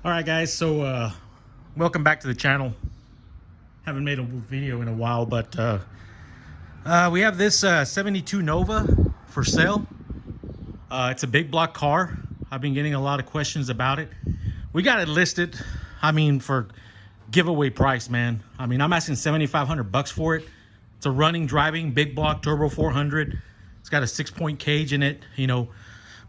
All right, guys, so welcome back to the channel. Haven't made a video in a while, but we have this 72 Nova for sale. It's a big block car. I've been getting a lot of questions about it. We got it listed, I mean, for giveaway price, man. I mean, I'm asking $7,500 for it. It's a running, driving, big block turbo 400. It's got a 6-point cage in it, you know.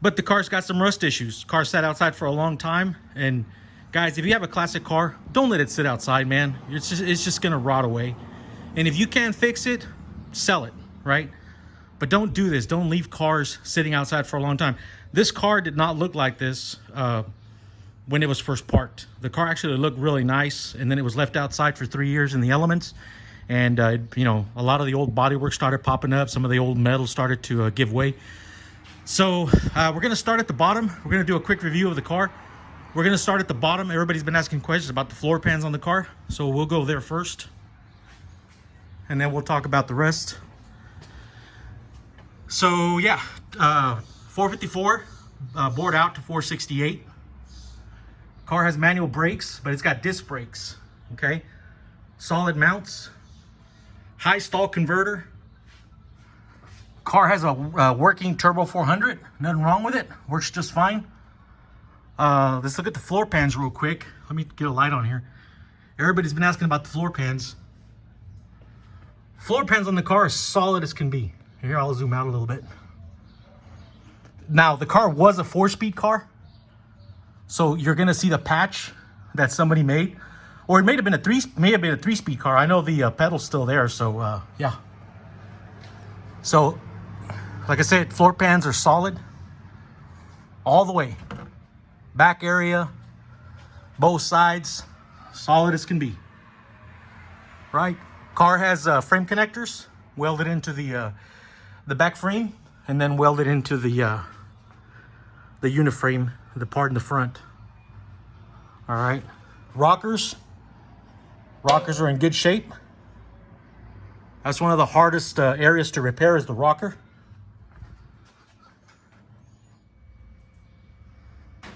But the car's got some rust issues. Car sat outside for a long time. And guys, if you have a classic car, don't let it sit outside, man. It's just gonna rot away. And if you can't fix it, sell it, right? But don't do this. Don't leave cars sitting outside for a long time. This car did not look like this when it was first parked. The car actually looked really nice, and then it was left outside for 3 years in the elements. And you know, a lot of the old bodywork started popping up. Some of the old metal started to give way. So we're gonna start at the bottom. We're gonna do a quick review of the car. We're gonna start at the bottom. Everybody's been asking questions about the floor pans on the car, so we'll go there first, and then we'll talk about the rest. So yeah, 454 bored out to 468. Car has manual brakes, but it's got disc brakes. Okay, solid mounts, high stall converter. Car has a working turbo 400. Nothing wrong with it. Works just fine. Let's look at the floor pans real quick. Let me get a light on here. Everybody's been asking about the floor pans. Floor pans on the car are solid as can be. Here, I'll zoom out a little bit. Now, the car was a 4-speed car, so you're gonna see the patch that somebody made, or it may have been a 3-speed car. I know the pedal's still there, so yeah. So, like I said, floor pans are solid all the way. Back area, both sides, solid as can be. Right? Car has frame connectors welded into the back frame, and then welded into the uniframe, the part in the front. All right. Rockers are in good shape. That's one of the hardest areas to repair, is the rocker.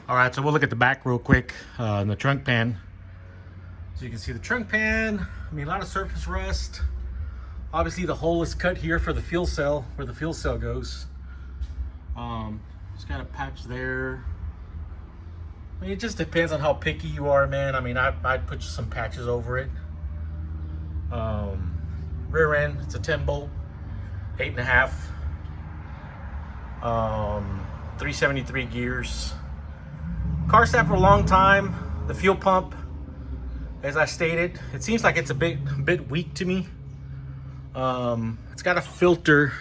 All right, so we'll look at the back real quick in the trunk pan. So you can see the trunk pan. I mean, a lot of surface rust. Obviously, the hole is cut here for the fuel cell, where the fuel cell goes. Just got a patch there. I mean, it just depends on how picky you are, man. I mean, I'd put some patches over it. Rear end, it's a 10-bolt, 8.5. 373 gears. Car sat for a long time. The fuel pump, as I stated, it seems like it's a bit weak to me. It's got a filter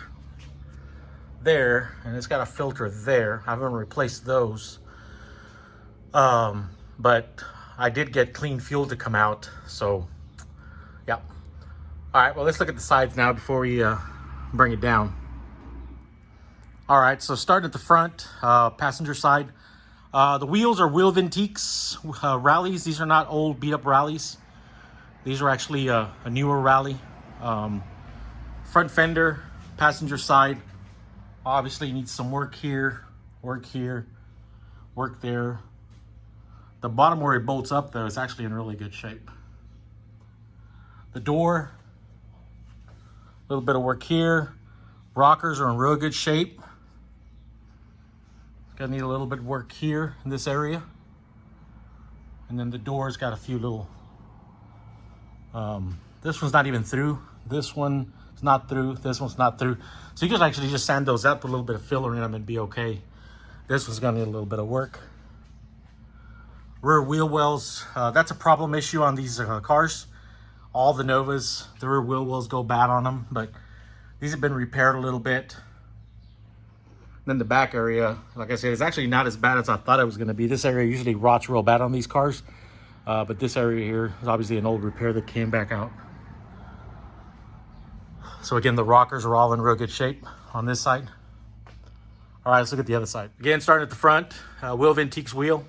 there, and it's got a filter there. I haven't replaced those. But I did get clean fuel to come out, so yeah. All right, well, let's look at the sides now before we bring it down. All right, so starting at the front, passenger side. The wheels are wheel Vintiques rallies. These are not old beat up rallies. These are actually a newer rally. Front fender, passenger side. Obviously needs some work here, work there. The bottom where it bolts up though is actually in really good shape. The door, a little bit of work here. Rockers are in real good shape. Gonna need a little bit of work here in this area. And then the door's got a few little, this one's not even through. This one is not through. This one's not through. So you can actually just sand those up, put a little bit of filler in them and be okay. This one's gonna need a little bit of work. Rear wheel wells, that's a problem issue on these cars. All the Novas, the rear wheel wells go bad on them, but these have been repaired a little bit. Then the back area, like I said, is actually not as bad as I thought it was going to be. This area usually rots real bad on these cars, but this area here is obviously an old repair that came back out. So again, the rockers are all in real good shape on this side. All right, let's look at the other side. Again, starting at the front, wheel Vintiques wheel.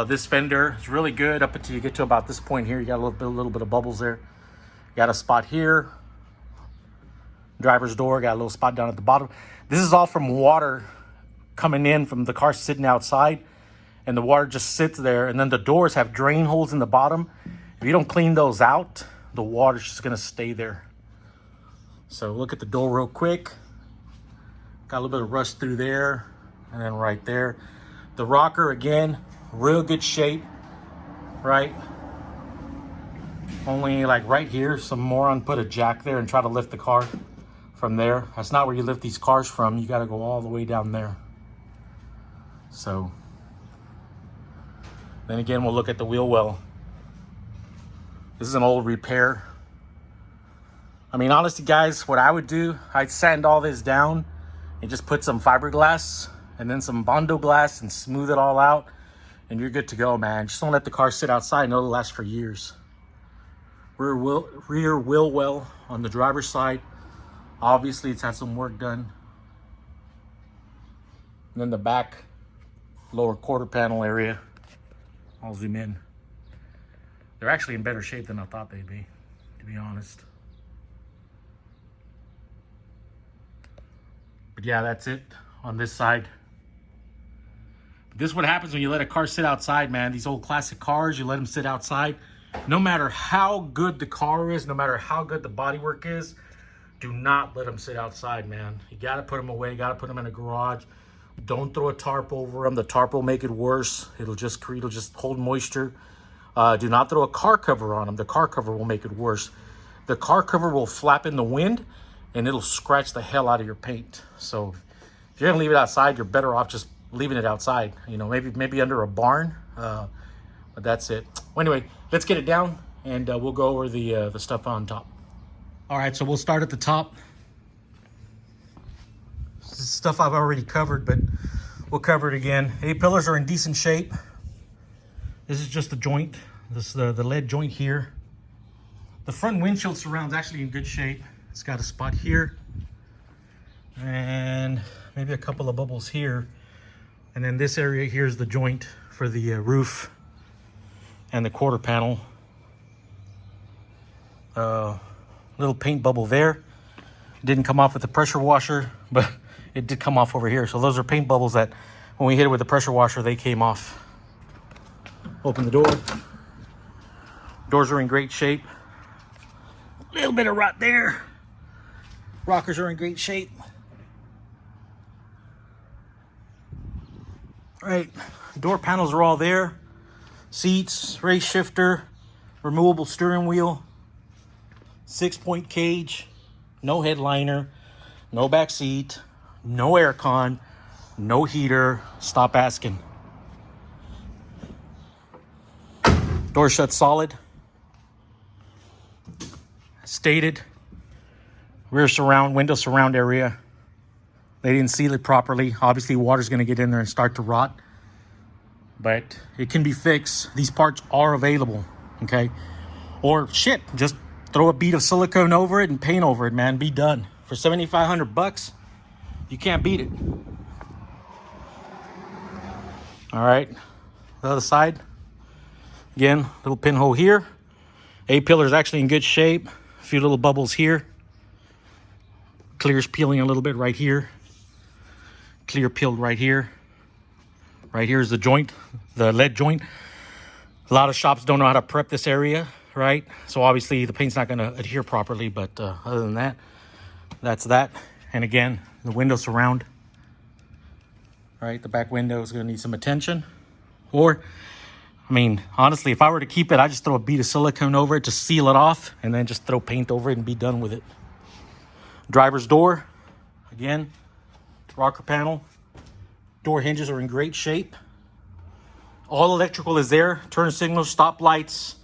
This fender is really good up until you get to about this point here. You got a little bit of bubbles there. You got a spot here. Driver's door, got a little spot down at the bottom. This is all from water coming in from the car sitting outside and the water just sits there. And then the doors have drain holes in the bottom. If you don't clean those out, the water's just gonna stay there. So look at the door real quick. Got a little bit of rust through there, and then right there. The rocker, again, real good shape, right? Only like right here, some moron put a jack there and try to lift the car from there. That's not where you lift these cars from. You gotta go all the way down there. So, then again, we'll look at the wheel well. This is an old repair. I mean, honestly, guys, what I would do, I'd sand all this down and just put some fiberglass and then some Bondo glass and smooth it all out, and you're good to go, man. Just don't let the car sit outside. It'll last for years. Rear wheel well on the driver's side. Obviously, it's had some work done. And then the back lower quarter panel area. I'll zoom in. They're actually in better shape than I thought they'd be, to be honest. But yeah, that's it on this side. This is what happens when you let a car sit outside, man. These old classic cars, you let them sit outside. No matter how good the car is, no matter how good the bodywork is, do not let them sit outside, man. You got to put them away. You got to put them in a garage. Don't throw a tarp over them. The tarp will make it worse. It'll just hold moisture. Do not throw a car cover on them. The car cover will make it worse. The car cover will flap in the wind, and it'll scratch the hell out of your paint. So if you're gonna leave it outside, you're better off just leaving it outside. You know, maybe under a barn. But that's it. Well, anyway, let's get it down, and we'll go over the stuff on top. All right, so we'll start at the top. This is stuff I've already covered, but we'll cover it again. A-pillars are in decent shape. This is just the joint. This is the lead joint here. The front windshield surround's actually in good shape. It's got a spot here and maybe a couple of bubbles here. And then this area here is the joint for the roof and the quarter panel. Little paint bubble there. Didn't come off with the pressure washer, but it did come off over here. So those are paint bubbles that when we hit it with the pressure washer, they came off. Open the door. Doors are in great shape. A little bit of rot there. Rockers are in great shape. All right, door panels are all there. Seats, race shifter, removable steering wheel, 6-point cage, no headliner, no back seat, no aircon, no heater. Stop asking. Door shut solid. Stated. Rear surround, window surround area. They didn't seal it properly. Obviously, water's going to get in there and start to rot. But it can be fixed. These parts are available, okay? Or shit, just throw a bead of silicone over it and paint over it, man. Be done. For $7,500, you can't beat it. All right, the other side. Again, little pinhole here. A-pillar is actually in good shape. A few little bubbles here. Clear's peeling a little bit right here. Clear peeled right here. Right here is the joint, the lead joint. A lot of shops don't know how to prep this area, right? So obviously the paint's not going to adhere properly, but other than that, that's that. And again, the window surround. Right, the back window is going to need some attention. Or, I mean, honestly, if I were to keep it, I'd just throw a bead of silicone over it to seal it off and then just throw paint over it and be done with it. Driver's door, again, rocker panel. Door hinges are in great shape. All electrical is there. Turn signals, stop lights,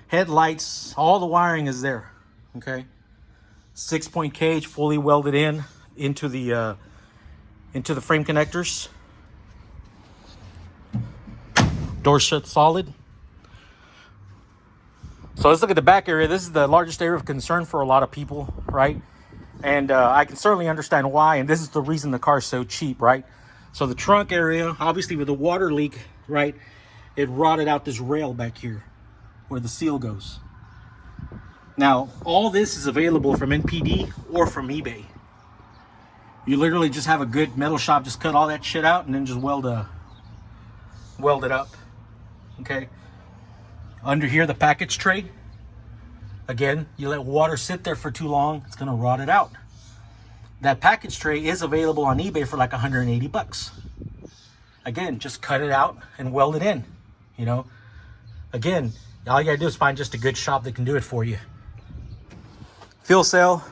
headlights, all the wiring is there, okay? 6-point cage, fully welded into the frame connectors. Door shut solid. So let's look at the back area. This is the largest area of concern for a lot of people, right? And I can certainly understand why. And this is the reason the car is so cheap, right? So the trunk area, obviously with the water leak, right? It rotted out this rail back here where the seal goes. Now, all this is available from NPD or from eBay. You literally just have a good metal shop, just cut all that shit out and then just weld a welded up. Okay. Under here, the package tray. Again, you let water sit there for too long, it's gonna rot it out. That package tray is available on eBay for like 180 bucks. Again, just cut it out and weld it in, you know. Again, all you gotta do is find just a good shop that can do it for you. Fuel cell,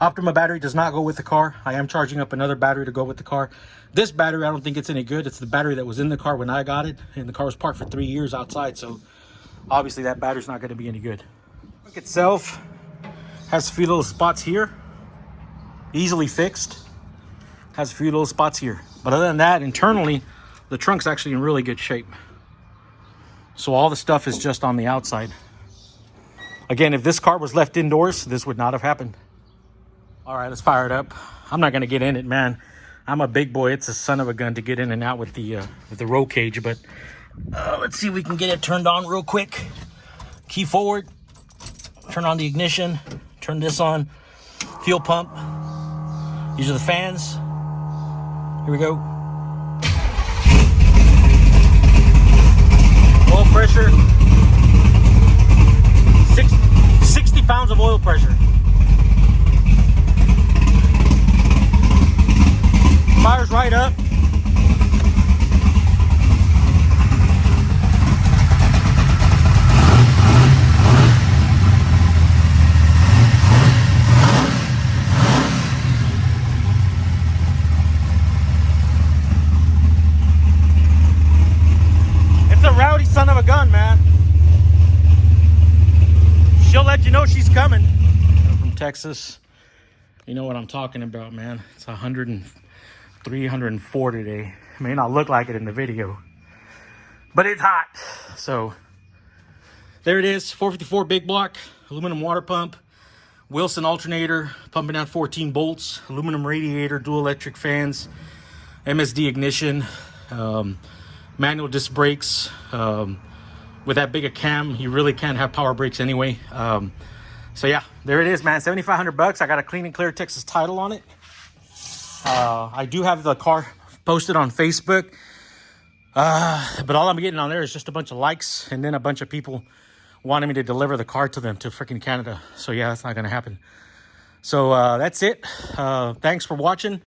Optima battery does not go with the car. I am charging up another battery to go with the car. This battery, I don't think it's any good. It's the battery that was in the car when I got it, and the car was parked for 3 years outside, so obviously that battery's not going to be any good. The truck itself has a few little spots here, easily fixed. Has a few little spots here, but other than that, internally, the trunk's actually in really good shape. So all the stuff is just on the outside. Again, if this car was left indoors, this would not have happened. All right, let's fire it up. I'm not going to get in it, man. I'm a big boy. It's a son of a gun to get in and out with the roll cage, but let's see if we can get it turned on real quick. Key forward, turn on the ignition, turn this on, fuel pump. These are the fans. Here we go. Oil pressure, 60 pounds of oil pressure. Fires right up. It's a rowdy son of a gun, man. She'll let you know she's coming. From Texas, you know what I'm talking about, man. It's 304 today. It may not look like it in the video, but it's hot. So there it is, 454 big block, aluminum water pump, Wilson alternator, pumping out 14 bolts, aluminum radiator, dual electric fans, MSD ignition, manual disc brakes. With that big a cam, you really can't have power brakes anyway. So yeah, there it is, man. 7,500 bucks. I got a clean and clear Texas title on it. I do have the car posted on Facebook, but all I'm getting on there is just a bunch of likes and then a bunch of people wanting me to deliver the car to them to freaking Canada. So yeah, that's not gonna happen. So that's it. Thanks for watching.